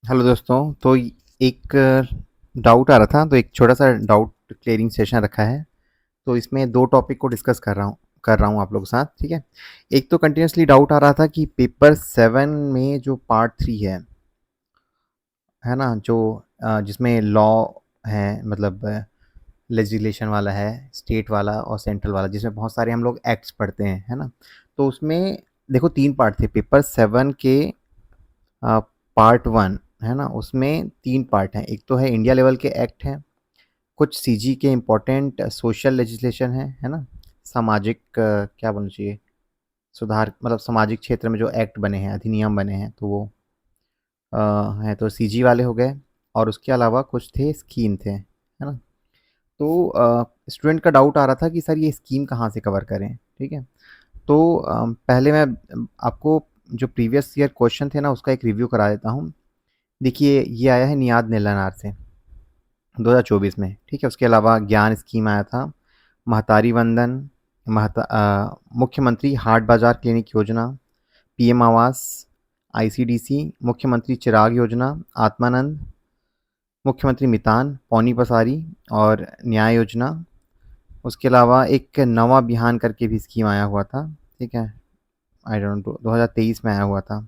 Hello दोस्तों। तो एक डाउट आ रहा था, तो एक छोटा सा डाउट क्लियरिंग सेशन रखा है। तो इसमें दो टॉपिक को डिस्कस कर रहा हूँ आप लोगों के साथ। ठीक है। एक तो कंटिन्यूसली डाउट आ रहा था कि पेपर 7 में जो पार्ट 3 है ना, जो जिसमें लॉ है, मतलब लेजिस्लेशन वाला है, स्टेट वाला और सेंट्रल वाला, जिसमें बहुत सारे हम लोग एक्ट्स पढ़ते हैं, है ना। तो उसमें देखो 3 पार्ट थे पेपर 7 के। पार्ट 1 है ना, उसमें 3 पार्ट हैं। एक तो है इंडिया लेवल के एक्ट हैं, कुछ सीजी के इम्पोर्टेंट सोशल लेजिस्लेशन है ना। सामाजिक क्या बोलना चाहिए, सुधार, मतलब सामाजिक क्षेत्र में जो एक्ट बने हैं, अधिनियम बने हैं, तो वो अ, हैं तो सीजी वाले हो गए। और उसके अलावा कुछ थे स्कीम थे, है ना। तो स्टूडेंट का डाउट आ रहा था कि सर ये स्कीम कहाँ से कवर करें। ठीक है। तो पहले मैं आपको जो प्रीवियस ईयर क्वेश्चन थे ना, उसका एक रिव्यू करा देता हूँ। देखिए, ये आया है नियाद नीलानार से 2024 में। ठीक है। उसके अलावा ज्ञान स्कीम आया था, महतारी वंदन, मुख्यमंत्री हाट बाजार क्लिनिक योजना, पीएम आवास, आईसीडीसी, मुख्यमंत्री चिराग योजना, आत्मानंद, मुख्यमंत्री मितान, पौनी पसारी और न्याय योजना। उसके अलावा एक नवा बिहान करके भी स्कीम आया हुआ था। ठीक है। आई डोंट नो, 2023 में आया हुआ था।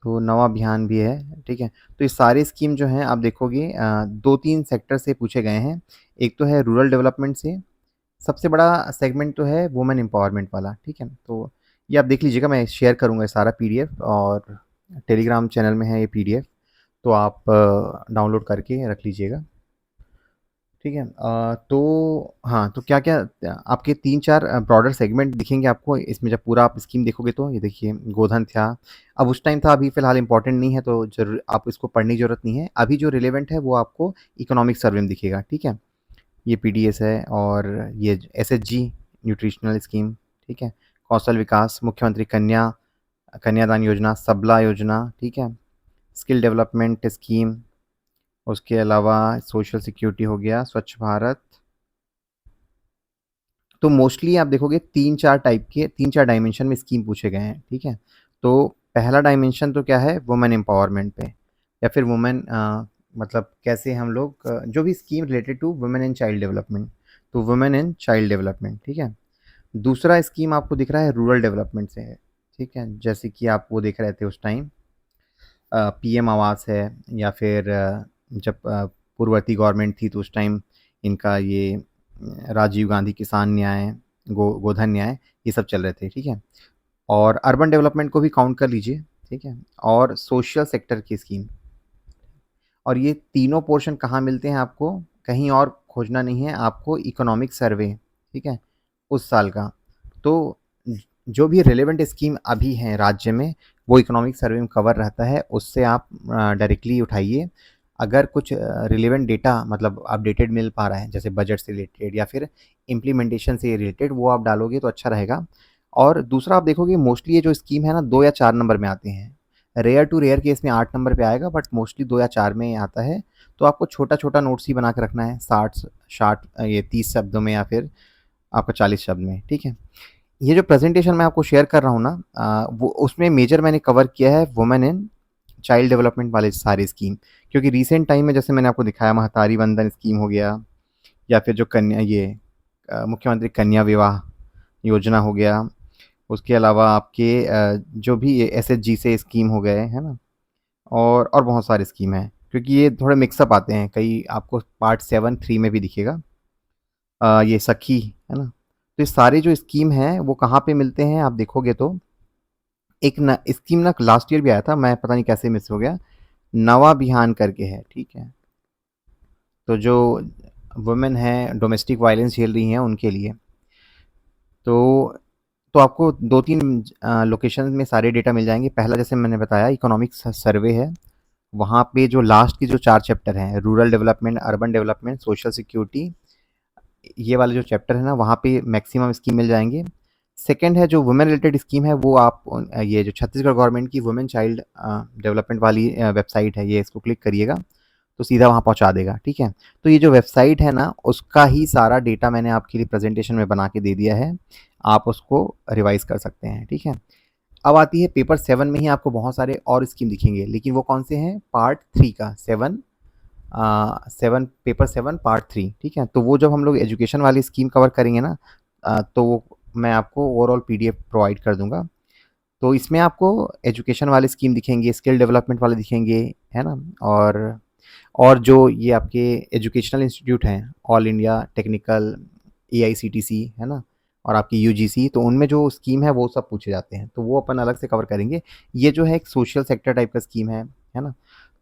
तो नवा अभियान भी है। ठीक है। तो ये सारे स्कीम जो हैं आप देखोगे, 2-3 सेक्टर से पूछे गए हैं। एक तो है रूरल डेवलपमेंट से, सबसे बड़ा सेगमेंट तो है वुमेन एम्पावरमेंट वाला। ठीक है। तो ये आप देख लीजिएगा, मैं शेयर करूँगा ये सारा पीडीएफ, और टेलीग्राम चैनल में है ये पीडीएफ, तो आप डाउनलोड करके रख लीजिएगा। ठीक है। तो हाँ, तो क्या-क्या आपके 3-4 ब्रॉडर सेगमेंट दिखेंगे आपको इसमें जब पूरा आप स्कीम देखोगे। तो ये देखिए, गोधन था, अब उस टाइम था, अभी फ़िलहाल इम्पोर्टेंट नहीं है, तो ज़रूर आप इसको पढ़ने की ज़रूरत नहीं है। अभी जो रिलेवेंट है वो आपको इकोनॉमिक सर्वे में दिखेगा। ठीक है। ये पीडीएस है, और ये एसएचजी न्यूट्रिशनल स्कीम। ठीक है। कौशल विकास, मुख्यमंत्री कन्यादान योजना, सबला योजना। ठीक है। स्किल डेवलपमेंट स्कीम, उसके अलावा सोशल सिक्योरिटी हो गया, स्वच्छ भारत। तो मोस्टली आप देखोगे 3-4 टाइप के, 3-4 डायमेंशन में स्कीम पूछे गए हैं। ठीक है। तो पहला डायमेंशन तो क्या है, वुमेन एम्पावरमेंट पे, या फिर वुमेन मतलब कैसे हम लोग जो भी scheme related to women and child development, तो वुमेन एंड चाइल्ड डेवलपमेंट। ठीक है। दूसरा स्कीम आपको दिख रहा है रूरल डेवलपमेंट से है। ठीक है। जैसे कि आप वो देख रहे थे उस टाइम, पीएम आवास है, या फिर जब पूर्ववर्ती गवर्नमेंट थी तो उस टाइम इनका ये राजीव गांधी किसान न्याय, गोधन न्याय, ये सब चल रहे थे। ठीक है। और अर्बन डेवलपमेंट को भी काउंट कर लीजिए। ठीक है। और सोशल सेक्टर की स्कीम, और ये तीनों पोर्शन कहाँ मिलते हैं आपको, कहीं और खोजना नहीं है आपको, इकोनॉमिक सर्वे। ठीक है, उस साल का। तो जो भी रिलेवेंट स्कीम अभी हैं राज्य में, वो इकोनॉमिक सर्वे में कवर रहता है, उससे आप डायरेक्टली उठाइए। अगर कुछ रिलेवेंट डेटा, मतलब अपडेटेड मिल पा रहा है, जैसे बजट से रिलेटेड या फिर इम्प्लीमेंटेशन से रिलेटेड, वो आप डालोगे तो अच्छा रहेगा। और दूसरा आप देखोगे, मोस्टली ये जो स्कीम है ना, 2 या 4 नंबर में आते हैं। रेयर टू रेयर केस में 8 नंबर पे आएगा, बट मोस्टली 2 या 4 में आता है। तो आपको छोटा-छोटा नोट्स ही बना के रखना है, 60 ये 30 शब्दों में, या फिर आपका 40 शब्द में। ठीक है। ये जो प्रेज़ेंटेशन मैं आपको शेयर कर रहा हूँ ना, वो उसमें मेजर मैंने कवर किया है वुमेन एंड चाइल्ड डेवलपमेंट वाले सारे स्कीम। क्योंकि रिसेंट टाइम में जैसे मैंने आपको दिखाया, महतारी वंदन स्कीम हो गया, या फिर जो कन्या ये मुख्यमंत्री कन्या विवाह योजना हो गया। उसके अलावा आपके जो भी ये एसएचजी से स्कीम हो गए, है ना। और बहुत सारी स्कीम हैं, क्योंकि ये थोड़े मिक्सअप आते हैं, कई आपको पार्ट 7, 3 में भी दिखेगा। ये सखी, है ना। तो ये सारे जो स्कीम हैं वो कहाँ पे मिलते हैं आप देखोगे तो, एक न स्कीम ना लास्ट ईयर भी आया था, मैं पता नहीं कैसे मिस हो गया, नवा बिहान करके है। ठीक है। तो जो वुमेन हैं डोमेस्टिक वायलेंस झेल रही हैं उनके लिए। तो आपको 2-3 लोकेशन में सारे डेटा मिल जाएँगे। पहला जैसे मैंने बताया इकोनॉमिक स सर्वे है, वहाँ पे जो लास्ट की जो 4 चैप्टर हैं, rural development, urban development, social security, ये वाले जो चैप्टर है ना, वहाँ पे मैक्सिमम स्कीम मिल जाएँगे। सेकंड है जो वुमेन रिलेटेड स्कीम है, वो आप ये जो छत्तीसगढ़ गवर्नमेंट की वुमेन चाइल्ड डेवलपमेंट वाली वेबसाइट है, ये इसको क्लिक करिएगा, तो सीधा वहाँ पहुँचा देगा। ठीक है। तो ये जो वेबसाइट है ना, उसका ही सारा डेटा मैंने आपके लिए प्रेज़ेंटेशन में बना के दे दिया है। आप उसको रिवाइज़ कर सकते हैं। ठीक है। अब आती है पेपर 7 में ही आपको बहुत सारे और स्कीम दिखेंगे, लेकिन वो कौन से हैं? पार्ट 3 का 7 7 पेपर 7 पार्ट 3, ठीक है? तो वो जब हम लोग एजुकेशन वाली स्कीम कवर करेंगे ना, तो वो मैं आपको ओवरऑल पीडीएफ प्रोवाइड कर दूँगा। तो इसमें आपको एजुकेशन वाले स्कीम दिखेंगे, स्किल डेवलपमेंट वाले दिखेंगे, है ना? और जो ये आपके एजुकेशनल इंस्टीट्यूट हैं, ऑल इंडिया टेक्निकल, एआईसीटीसी, है ना? और आपकी यूजीसी, तो उनमें जो स्कीम है वो सब पूछे जाते हैं, तो वो अपन अलग से कवर करेंगे। ये जो है एक सोशल सेक्टर टाइप का स्कीम है ना?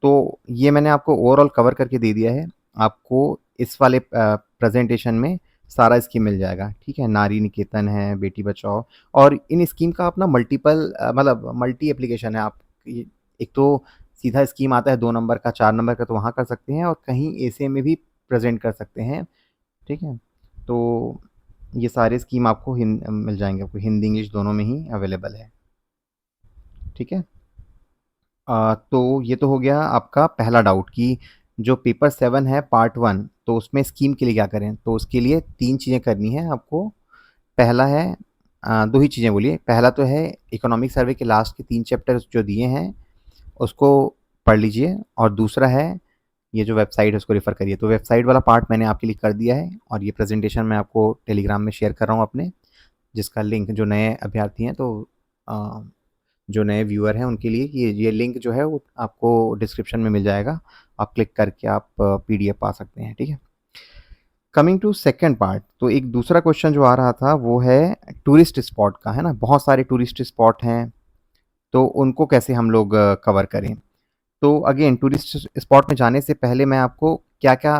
तो ये मैंने आपको ओवरऑल कवर करके दे दिया है। आपको इस वाले प्रेजेंटेशन में सारा स्कीम मिल जाएगा, ठीक है? नारी निकेतन है, बेटी बचाओ, और इन स्कीम का अपना मल्टीपल मतलब मल्टी एप्लीकेशन है। आप एक तो सीधा स्कीम आता है 2 नंबर का, 4 नंबर का, तो वहाँ कर सकते हैं, और कहीं एसीए में भी प्रेजेंट कर सकते हैं, ठीक है? तो ये सारे स्कीम आपको मिल जाएंगे, आपको हिंदी इंग्लिश दोनों में ही अवेलेबल है, ठीक है? तो ये तो हो गया आपका पहला डाउट कि जो पेपर 7 है पार्ट 1, तो उसमें स्कीम के लिए क्या करें? तो उसके लिए 3 चीज़ें करनी है आपको। पहला है 2 ही चीज़ें बोलिए। पहला तो है इकोनॉमिक सर्वे के लास्ट के 3 चैप्टर्स जो दिए हैं, उसको पढ़ लीजिए, और दूसरा है ये जो वेबसाइट है उसको रेफ़र करिए। तो वेबसाइट वाला पार्ट मैंने आपके लिए कर दिया है, और ये प्रेज़ेंटेशन मैं आपको टेलीग्राम में शेयर कर रहा हूँ अपने, जिसका लिंक जो नए अभ्यर्थी हैं, तो अ, जो नए व्यूअर हैं उनके लिए ये लिंक जो है वो आपको डिस्क्रिप्शन में मिल जाएगा। आप क्लिक करके आप पीडीएफ पा सकते हैं, ठीक है? कमिंग टू सेकंड पार्ट, तो एक दूसरा क्वेश्चन जो आ रहा था वो है टूरिस्ट स्पॉट का, है ना? बहुत सारे टूरिस्ट स्पॉट हैं, तो उनको कैसे हम लोग कवर करें? तो अगेन टूरिस्ट स्पॉट में जाने से पहले मैं आपको क्या-क्या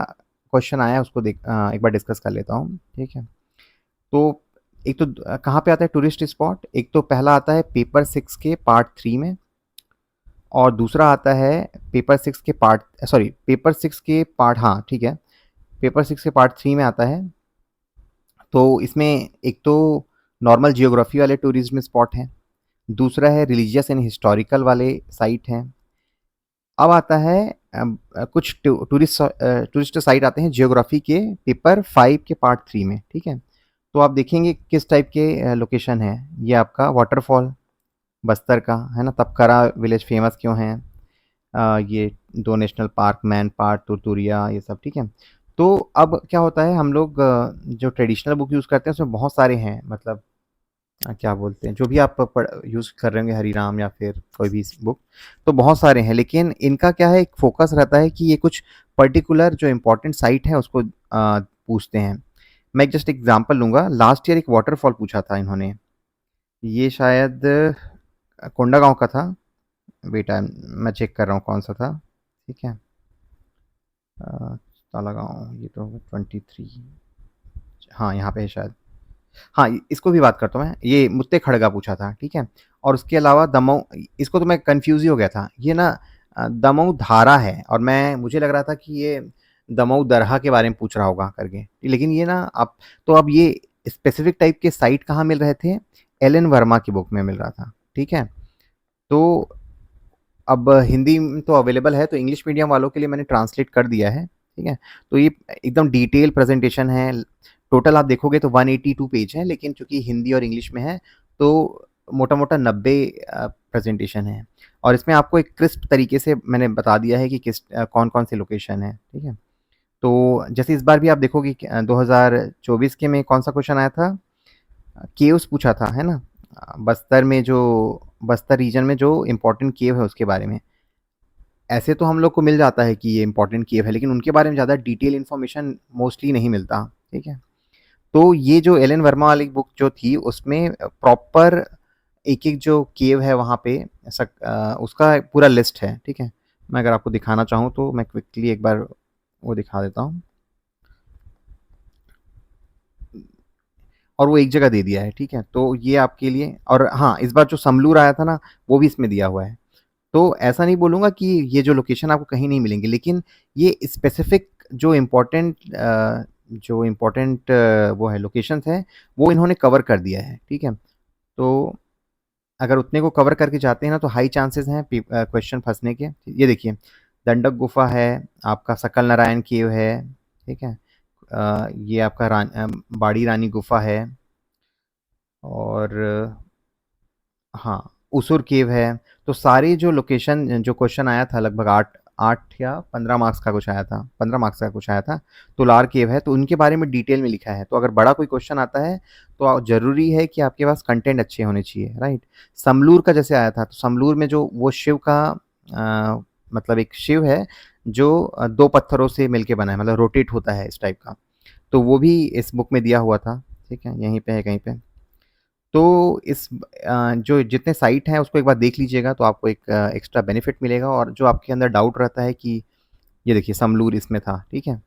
क्वेश्चन आया है उसको एक बार डिस्कस कर लेता हूँ, ठीक है? तो एक तो कहाँ पे आता है टूरिस्ट स्पॉट? एक तो पहला आता है पेपर 6 के पार्ट 3 में, और दूसरा आता है पेपर 6 के पेपर 6 के पार्ट, हाँ, ठीक है, पेपर 6 के पार्ट 3 में आता है। तो इसमें एक तो नॉर्मल जियोग्राफी वाले टूरिज़्म स्पॉट हैं, दूसरा है रिलीजियस एंड हिस्टोरिकल वाले साइट हैं। अब आता है कुछ टूरिस्ट साइट आते हैं जियोग्राफी के पेपर 5 के पार्ट 3 में, ठीक है? तो आप देखेंगे किस टाइप के लोकेशन है। ये आपका वाटरफॉल बस्तर का, है ना? तपकरा विलेज फेमस क्यों है? ये 2 national park, man park, Turturiya, ये सब, ठीक है? तो अब क्या होता है, हम लोग जो ट्रेडिशनल बुक यूज़ करते हैं उसमें बहुत सारे हैं, मतलब क्या बोलते हैं, जो भी आप यूज़ कर रहे होंगे, हरिराम या फिर कोई भी बुक, तो बहुत सारे हैं, लेकिन इनका क्या है, एक फोकस रहता है कि ये कुछ पर्टिकुलर जो इम्पोर्टेंट साइट है उसको पूछते हैं। मैं एक जस्ट एग्जांपल लूँगा। लास्ट ईयर एक वाटरफॉल पूछा था इन्होंने, ये शायद कोंडागांव का था। बेटा मैं चेक कर रहा हूँ कौन सा था, ठीक है? तालागांव, ये तो 23, हाँ यहाँ पे है शायद। हाँ, इसको भी बात करता हूँ मैं। ये मुत्ते खड़गा पूछा था, ठीक है? और उसके अलावा दमऊ, इसको तो मैं कन्फ्यूज़ ही हो गया था। ये ना दमऊ धारा है, और मुझे लग रहा था कि ये दमऊ दरहा के बारे में पूछ रहा होगा करके। लेकिन ये ना अब, तो अब ये स्पेसिफ़िक टाइप के साइट कहाँ मिल रहे थे? एल.एन. वर्मा की बुक में मिल रहा था, ठीक है? तो अब हिंदी में तो अवेलेबल है, तो इंग्लिश मीडियम वालों के लिए मैंने ट्रांसलेट कर दिया है, ठीक है? तो ये एकदम डिटेल प्रेज़ेंटेशन है। टोटल आप देखोगे तो 182 पेज हैं, लेकिन चूँकि हिंदी और इंग्लिश में है, तो मोटा-मोटा 90 प्रेज़ेंटेशन है। और इसमें आपको एक क्रिस्प तरीके से मैंने बता दिया है कि कौन-कौन से लोकेशन हैं, ठीक है? तो जैसे इस बार भी आप देखोगे कि 2024 के में कौन-सा क्वेश्चन आया था? केव्स पूछा था, है ना? बस्तर रीजन में जो इम्पोर्टेंट केव है उसके बारे में। ऐसे तो हम लोग को मिल जाता है कि ये इम्पोर्टेंट केव है, लेकिन उनके बारे में ज़्यादा डिटेल इन्फॉर्मेशन मोस्टली नहीं मिलता, ठीक है? तो ये जो एल एन वर्मा वाली बुक जो थी उसमें प्रॉपर एक-एक जो केव है वहाँ पे उसका पूरा लिस्ट है, ठीक है? मैं अगर आपको दिखाना चाहूँ तो मैं क्विकली एक बार वो दिखा देता हूँ। और वो एक जगह दे दिया है, ठीक है? तो ये आपके लिए, और हाँ, इस बार जो समलूर आया था ना, वो भी इसमें दिया हुआ है। तो ऐसा नहीं बोलूँगा कि ये जो लोकेशन आपको कहीं नहीं मिलेंगे, लेकिन ये स्पेसिफ़िक जो इम्पोर्टेंट वो है लोकेशंस हैं, वो इन्होंने कवर कर दिया है, ठीक है? तो अगर उतने को कवर करके जाते हैं ना, तो हाई चांसेस हैं क्वेश्चन फँसने के। ये देखिए, दंडक गुफ़ा है, आपका सकल नारायण केव है, ठीक है? ये आपका बाड़ी रानी गुफ़ा है, और हाँ। उसूर केव है। तो सारे जो लोकेशन जो क्वेश्चन आया था लगभग 8 या 15 मार्क्स का कुछ आया था, 15 मार्क्स का कुछ आया था। तो लार केव है, तो उनके बारे में डिटेल में लिखा है। तो अगर बड़ा कोई क्वेश्चन आता है तो ज़रूरी है कि आपके पास कंटेंट अच्छे होने चाहिए, राइट? समलूर का जैसे आया था, तो समलूर में जो वो शिव का मतलब एक शिव है जो 2 पत्थरों से मिलके बना है, मतलब रोटेट होता है इस टाइप का। तो वो भी इस बुक में दिया हुआ था, ठीक है? यहीं पे है कहीं पे। तो इस जो जितने साइट हैं उसको एक बार देख लीजिएगा, तो आपको एक एक्स्ट्रा बेनिफिट मिलेगा। और जो आपके अंदर डाउट रहता है कि ये देखिए समलूर इसमें था, ठीक है?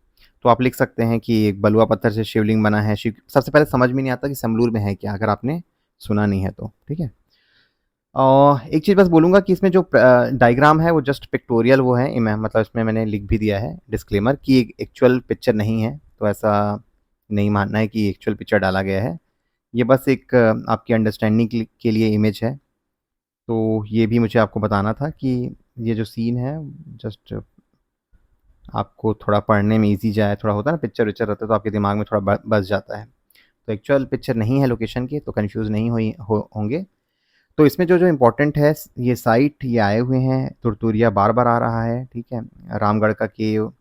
तो आप लिख सकते हैं कि एक बलुआ पत्थर से शिवलिंग बना है। शिव सबसे पहले समझ में नहीं आता कि समलूर में है क्या, अगर आपने सुना नहीं है तो, ठीक है? एक चीज़ बस बोलूँगा कि इसमें जो डायग्राम है वो जस्ट पिक्टोरियल वो है, मतलब इसमें मैंने लिख भी दिया है डिस्क्लेमर कि एक एक्चुअल पिक्चर नहीं है, तो ऐसा नहीं मानना है कि एक्चुअल पिक्चर डाला गया है। ये बस एक आपकी अंडरस्टैंडिंग के लिए इमेज है। तो ये भी मुझे आपको बताना था कि ये जो सीन है जस्ट आपको थोड़ा पढ़ने में ईज़ी जाए, थोड़ा होता है ना पिक्चर-विक्चर रहता है तो आपके दिमाग में थोड़ा बस जाता है। तो एक्चुअल पिक्चर नहीं है लोकेशन की, तो कन्फ्यूज़ नहीं होंगे। तो इसमें जो-जो इम्पोर्टेंट है ये साइट ये आए हुए हैं, तुरतुरिया बार-बार आ रहा है, ठीक है? रामगढ़ का केव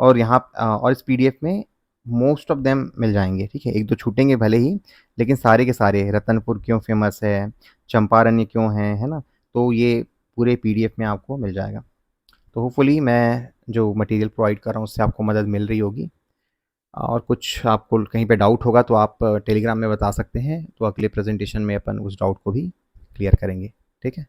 और यहाँ और इस पीडीएफ में मोस्ट ऑफ देम मिल जाएँगे, ठीक है? 1-2 छूटेंगे भले ही, लेकिन सारे के सारे रतनपुर क्यों फ़ेमस है, चंपारण्य क्यों है ना? तो ये पूरे पीडीएफ में आपको मिल जाएगा। तो होपफुली मैं जो मटेरियल प्रोवाइड कर रहा हूँ उससे आपको मदद मिल रही होगी। और कुछ आपको कहीं पे डाउट होगा तो आप टेलीग्राम में बता सकते हैं, तो अगले प्रेज़ेंटेशन में अपन उस डाउट को भी क्लियर करेंगे, ठीक है?